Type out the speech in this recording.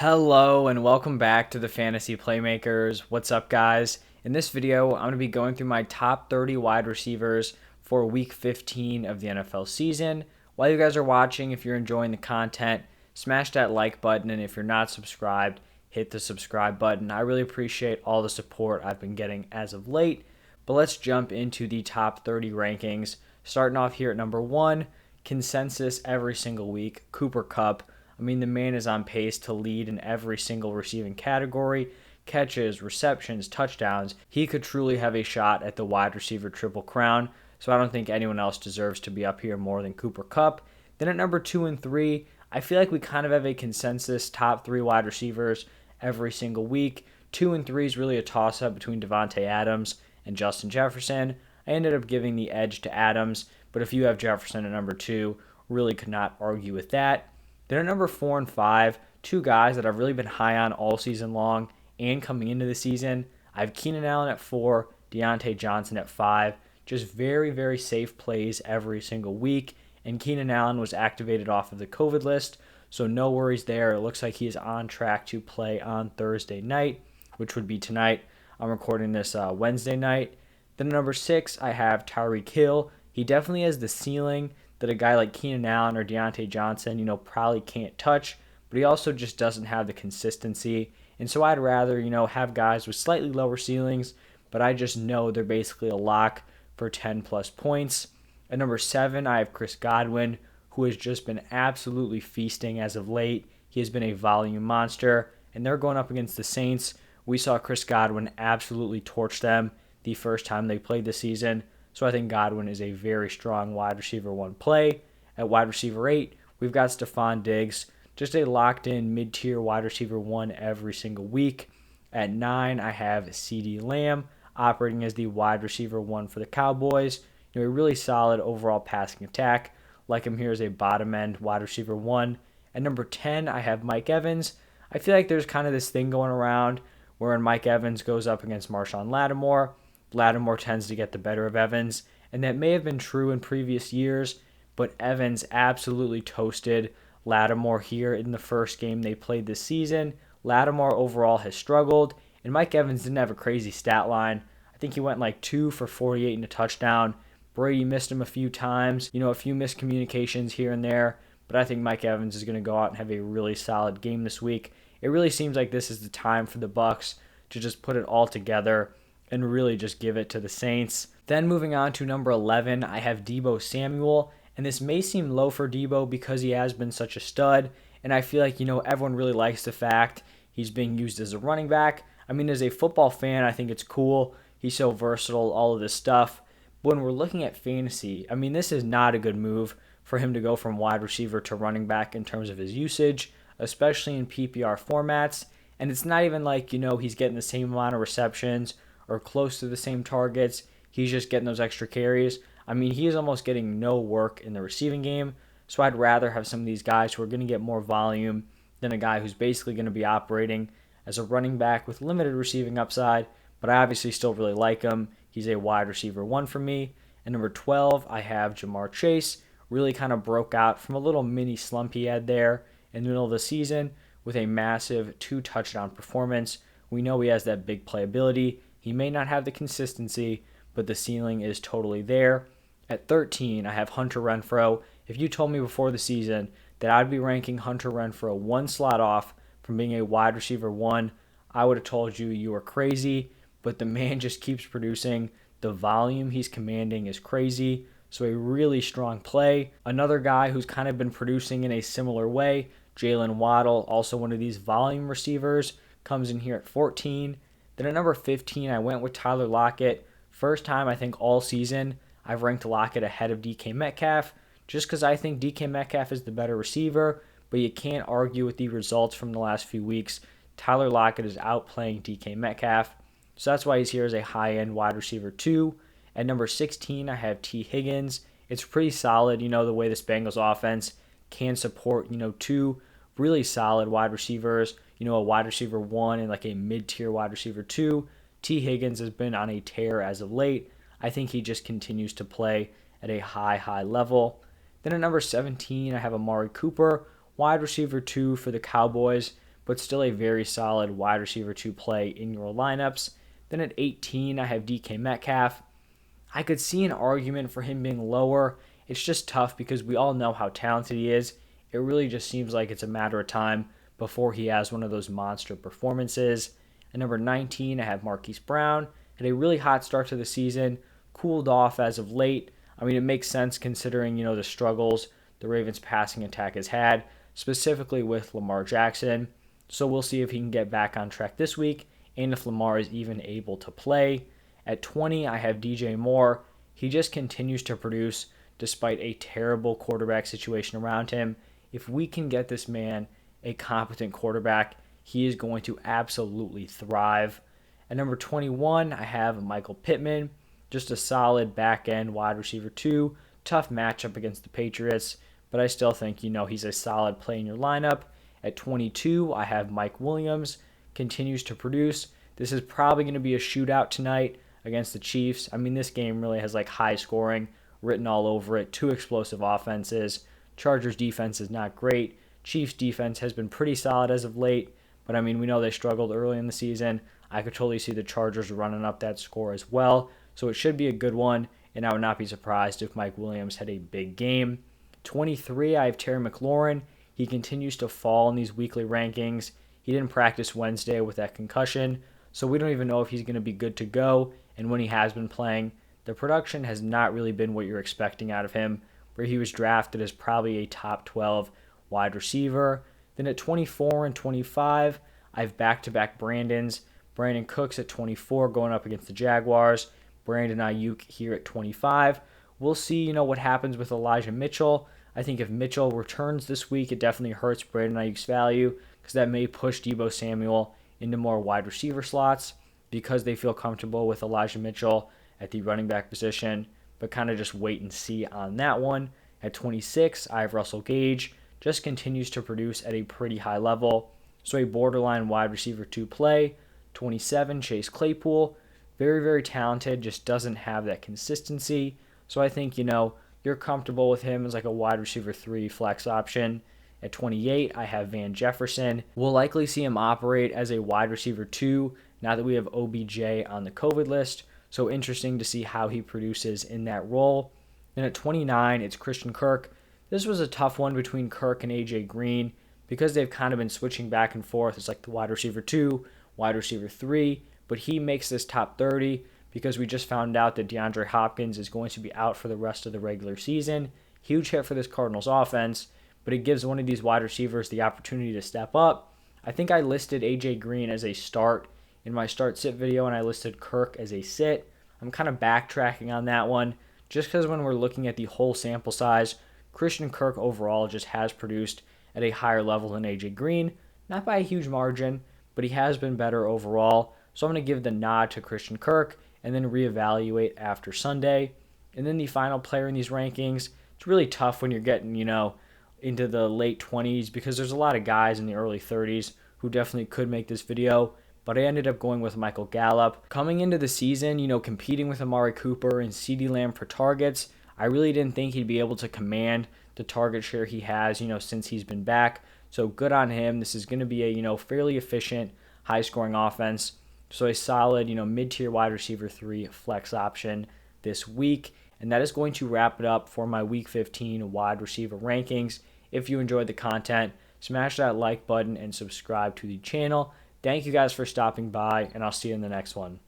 Hello and welcome back to the Fantasy Playmakers. What's up, guys? In this video, I'm going to be going through my top 30 wide receivers for week 15 of the NFL season. While you guys are watching, if you're enjoying the content, smash that like button, and if you're not subscribed, hit the subscribe button. I really appreciate all the support I've been getting as of late. But let's jump into the top 30 rankings. Starting off here at number 1, consensus every single week, Cooper Kupp. I mean, the man is on pace to lead in every single receiving category. Catches, receptions, touchdowns. He could truly have a shot at the wide receiver triple crown, so I don't think anyone else deserves to be up here more than Cooper Kupp. Then at number 2 and 3, I feel like we kind of have a consensus top 3 wide receivers every single week. 2 and 3 is really a toss-up between Devontae Adams and Justin Jefferson. I ended up giving the edge to Adams, but if you have Jefferson at number 2, really could not argue with that. Then at number 4 and 5, two guys that I've really been high on all season long and coming into the season. I have Keenan Allen at 4, Deontay Johnson at 5. Just very, very safe plays every single week. And Keenan Allen was activated off of the COVID list, so no worries there. It looks like he is on track to play on Thursday night, which would be tonight. I'm recording this Wednesday night. Then at number 6, I have Tyreek Hill. He definitely has the ceiling that a guy like Keenan Allen or Deontay Johnson, probably can't touch, but he also just doesn't have the consistency. And so I'd rather, have guys with slightly lower ceilings, but I just know they're basically a lock for 10 plus points. At number 7, I have Chris Godwin, who has just been absolutely feasting as of late. He has been a volume monster, and they're going up against the Saints. We saw Chris Godwin absolutely torch them the first time they played this season. So I think Godwin is a very strong wide receiver 1 play. At wide receiver 8, we've got Stefan Diggs, just a locked-in mid-tier wide receiver 1 every single week. At 9, I have CeeDee Lamb operating as the wide receiver 1 for the Cowboys. A really solid overall passing attack. Like him here as a bottom-end wide receiver 1. At number 10, I have Mike Evans. I feel like there's kind of this thing going around where when Mike Evans goes up against Marshawn Lattimore tends to get the better of Evans, and that may have been true in previous years, but Evans absolutely toasted Lattimore here in the first game they played this season. Lattimore overall has struggled, and Mike Evans didn't have a crazy stat line. I think he went like 2 for 48 and a touchdown. Brady missed him a few times, a few miscommunications here and there, but I think Mike Evans is going to go out and have a really solid game this week. It really seems like this is the time for the Bucs to just put it all together and really just give it to the Saints. Then moving on to number 11, I have Debo Samuel, and this may seem low for Debo because he has been such a stud, and I feel like, everyone really likes the fact he's being used as a running back. I mean, as a football fan, I think it's cool. He's so versatile, all of this stuff. But when we're looking at fantasy, I mean, this is not a good move for him to go from wide receiver to running back in terms of his usage, especially in PPR formats. And it's not even like, he's getting the same amount of receptions or close to the same targets. He's just getting those extra carries. I mean, he is almost getting no work in the receiving game. So I'd rather have some of these guys who are going to get more volume than a guy who's basically going to be operating as a running back with limited receiving upside. But I obviously still really like him. He's a wide receiver 1 for me. And number 12, I have Jamar Chase. Really kind of broke out from a little mini slump he had there in the middle of the season with a massive 2-touchdown performance. We know he has that big playability. He may not have the consistency, but the ceiling is totally there. At 13, I have Hunter Renfro. If you told me before the season that I'd be ranking Hunter Renfro 1 slot off from being a wide receiver 1, I would have told you were crazy, but the man just keeps producing. The volume he's commanding is crazy, so a really strong play. Another guy who's kind of been producing in a similar way, Jalen Waddle, also one of these volume receivers, comes in here at 14. Then at number 15, I went with Tyler Lockett. First time, I think, all season, I've ranked Lockett ahead of DK Metcalf, just because I think DK Metcalf is the better receiver, but you can't argue with the results from the last few weeks. Tyler Lockett is outplaying DK Metcalf, so that's why he's here as a high-end wide receiver 2. At number 16, I have T. Higgins. It's pretty solid, the way this Bengals offense can support, 2 really solid wide receivers, a wide receiver 1 and like a mid-tier wide receiver 2. T. Higgins has been on a tear as of late. I think he just continues to play at a high level. Then at number 17, I have Amari Cooper, wide receiver 2 for the Cowboys. but still a very solid wide receiver to play in your lineups. Then at 18, I have DK Metcalf. I could see an argument for him being lower. It's just tough because we all know how talented he is. It really just seems like it's a matter of time before he has one of those monster performances. At number 19, I have Marquis Brown. Had a really hot start to the season, cooled off as of late. I mean, it makes sense considering, the struggles the Ravens passing attack has had, specifically with Lamar Jackson. So we'll see if he can get back on track this week and if Lamar is even able to play. At 20, I have DJ Moore. He just continues to produce despite a terrible quarterback situation around him. If we can get this man a competent quarterback, he is going to absolutely thrive. At number 21, I have Michael Pittman. Just a solid back-end wide receiver 2. Tough matchup against the Patriots, but I still think, he's a solid play in your lineup. At 22, I have Mike Williams. Continues to produce. This is probably going to be a shootout tonight against the Chiefs. I mean, this game really has high scoring written all over it. Two explosive offenses. Chargers defense is not great. Chiefs defense has been pretty solid as of late, but I mean, we know they struggled early in the season. I could totally see the Chargers running up that score as well, so it should be a good one, and I would not be surprised if Mike Williams had a big game. 23, I have Terry McLaurin. He continues to fall in these weekly rankings. He didn't practice Wednesday with that concussion, so we don't even know if he's going to be good to go, and when he has been playing, the production has not really been what you're expecting out of him, where he was drafted as probably a top 12 wide receiver. Then at 24 and 25, I have back-to-back Brandons. Brandon Cooks at 24 going up against the Jaguars. Brandon Ayuk here at 25. We'll see, what happens with Elijah Mitchell. I think if Mitchell returns this week, it definitely hurts Brandon Ayuk's value because that may push Debo Samuel into more wide receiver slots because they feel comfortable with Elijah Mitchell at the running back position, but kind of just wait and see on that one. At 26, I have Russell Gage. Just continues to produce at a pretty high level, so a borderline wide receiver 2 play. 27, Chase Claypool. Very, very talented, just doesn't have that consistency. So I think, you're comfortable with him as a wide receiver 3 flex option. At 28, I have Van Jefferson. We'll likely see him operate as a wide receiver 2 now that we have OBJ on the COVID list. So interesting to see how he produces in that role. Then at 29, it's Christian Kirk. This was a tough one between Kirk and AJ Green because they've kind of been switching back and forth. It's the wide receiver 2, wide receiver 3, but he makes this top 30 because we just found out that DeAndre Hopkins is going to be out for the rest of the regular season. Huge hit for this Cardinals offense, but it gives one of these wide receivers the opportunity to step up. I think I listed AJ Green as a start in my start-sit video, and I listed Kirk as a sit. I'm kind of backtracking on that one just because when we're looking at the whole sample size, Christian Kirk overall just has produced at a higher level than AJ Green. Not by a huge margin, but he has been better overall. So I'm going to give the nod to Christian Kirk and then reevaluate after Sunday. And then the final player in these rankings, it's really tough when you're getting, into the late 20s because there's a lot of guys in the early 30s who definitely could make this video. But I ended up going with Michael Gallup. Coming into the season, competing with Amari Cooper and CeeDee Lamb for targets, I really didn't think he'd be able to command the target share he has, since he's been back. So good on him. This is going to be a, fairly efficient, high-scoring offense. So a solid, mid-tier wide receiver 3 flex option this week. And that is going to wrap it up for my Week 15 wide receiver rankings. If you enjoyed the content, smash that like button and subscribe to the channel. Thank you guys for stopping by, and I'll see you in the next one.